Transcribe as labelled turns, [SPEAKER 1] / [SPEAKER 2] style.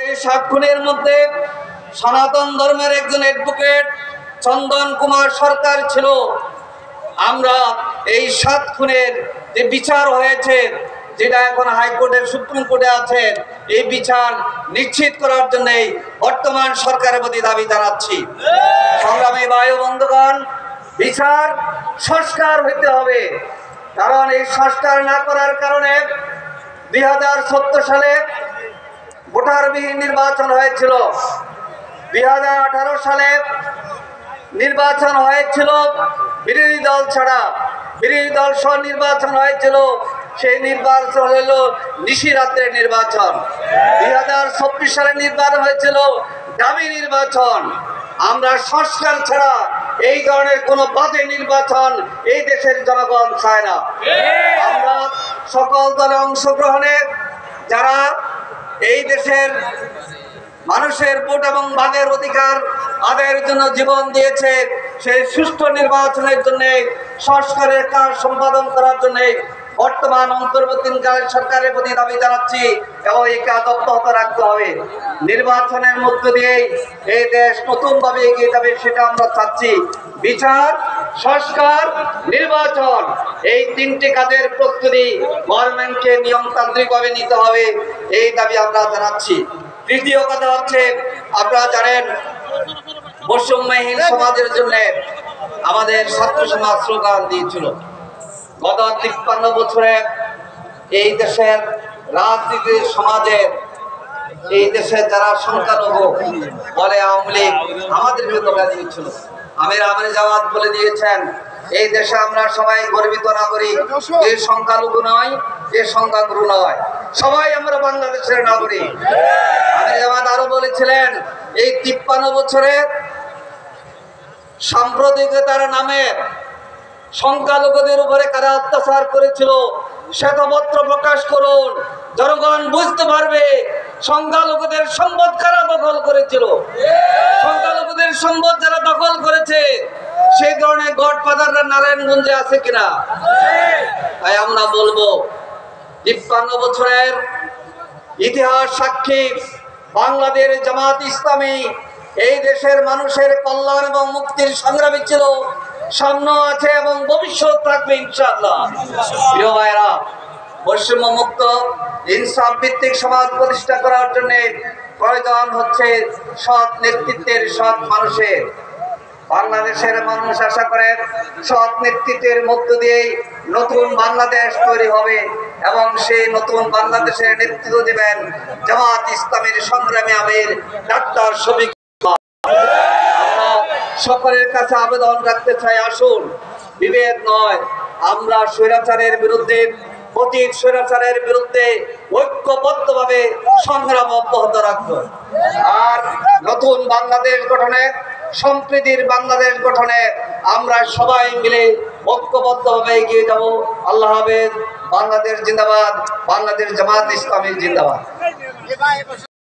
[SPEAKER 1] এই 7 খুনের মধ্যে সনাতন ধর্মের একজন অ্যাডভোকেট চন্দন কুমার সরকার ছিল। আমরা এই 7 খুনের যে বিচার হয়েছে, যেটা এখন হাইকোর্টের সুপ্রিম কোর্টে আছে, এই বিচার নিশ্চিত করার জন্য বর্তমান সরকারের প্রতি দাবি জানাচ্ছি। সংগ্রামী ভাই ও বন্ধুগণ, বিচার সংস্কার হইতে হবে, কারণ এই সংস্কার না করার কারণে 2014 সালে ভোটারবিহীন নির্বাচন হয়েছিল, 2018 সালে নির্বাচন হয়েছিল বিরোধী দল ছাড়া, বিরোধী দল সহ নির্বাচন হয়েছিল। সেই নির্বাচন হলো নিশিরাত্রের নির্বাচন। 2024 সালে নির্বাচন হয়েছিল দামি নির্বাচন। আমরা সংস্কার ছাড়া এই ধরনের কোনো বাজে নির্বাচন এই দেশের জনগণ চায় না। আমরা সকল দলে অংশগ্রহণে যারা এই দেশের মানুষের ভোট এবং ভাগের অধিকার আদায়ের জন্য জীবন দিয়েছে, সেই সুষ্ঠু নির্বাচনের জন্য সংস্কারের কাজ সম্পাদন করার জন্য বর্তমান অন্তর্বর্তীকালীন সরকারের প্রতি দাবি জানাচ্ছি এবং এই কাজ অব্যাহত রাখতে হবে। নির্বাচনের মধ্য দিয়ে এই দেশ নতুনভাবে এগিয়ে যাবে, সেটা আমরা চাচ্ছি। বিচার, সংস্কার, নির্বাচন, এই 3টি কাজের প্রস্তুতি গভর্নমেন্টকে নিয়মতান্ত্রিকভাবে নিতে হবে, এই দাবি আমরা জানাচ্ছি। তৃতীয় কথা হচ্ছে, আপনারা জানেন বৈষম্যহীন সমাজের জন্য আমাদের ছাত্র সমাজ স্লোগান দিয়েছিল। গত 53 বছরে এই দেশের রাজনীতির সমাজের, এই দেশের যারা সংখ্যালঘু বলে আওয়ামী লীগ, আমাদেরকে ধোঁকা দিয়েছিল। আমির জামাত বলে দিয়েছেন এই দেশে আমরা সবাই গর্বিত নাগরিক, এই সংখ্যালঘু নয়, এই সংখ্যাগুরু নয়, সবাই আমরা বাংলাদেশের নাগরিক। আমির জামাত আরো বলেছিলেন এই 53 বছরে সাম্প্রদায়িকতার নামে সংখ্যালঘুদের উপরে কারা অত্যাচার করেছিল শ্বেতপত্র প্রকাশ করুন, জনগণ বুঝতে পারবে সংখ্যালঘুদের সম্পদ কারা দখল করেছিল। সংখ্যালঘুদের সম্পদ যারা দখল করেছে সেই ধরনের গডফাদাররা নারায়ণগঞ্জে আছে কিনা? তাই আমরা বলবো 53 বছরের ইতিহাস সাক্ষী বাংলাদেশ জামাত ইসলামী এই দেশের মানুষের কল্যাণ এবং মুক্তির সংগ্রামী ছিল, সামনে আছে এবং ভবিষ্যৎ থাকবে ইনশাআল্লাহ। প্রিয় ভাইরা, বৈষম্য মুক্ত ইনসাফ ভিত্তিক সমাজ প্রতিষ্ঠা করার জন্য প্রয়োজন হচ্ছে সৎ নেতৃত্বের, সৎ মানুষের। বাংলাদেশের মানুষ আশা করে সৎ নেতৃত্বের মধ্য দিয়ে নতুন বাংলাদেশ তৈরি হবে এবং সেই নতুন বাংলাদেশের নেতৃত্ব দেবেন জামাত ইসলামীর সংগ্রামী আমির ডাক্তার শফিক। আমরা সকলের কাছে আবেদন রাখতে চাই, আসুন বিভেদ নয়, আমরা স্বৈরাচারের বিরুদ্ধে, পতিত স্বৈরাচারের বিরুদ্ধে ঐক্যবদ্ধভাবে সংগ্রাম অব্যাহত রাখবো। আর নতুন বাংলাদেশ গঠনে, সম্প্রীতির বাংলাদেশ গঠনে আমরা সবাই মিলে ঐক্যবদ্ধভাবে এগিয়ে যাব। আল্লাহ হাফেজ। বাংলাদেশ জিন্দাবাদ, বাংলাদেশ জামাত ইসলামী জিন্দাবাদ।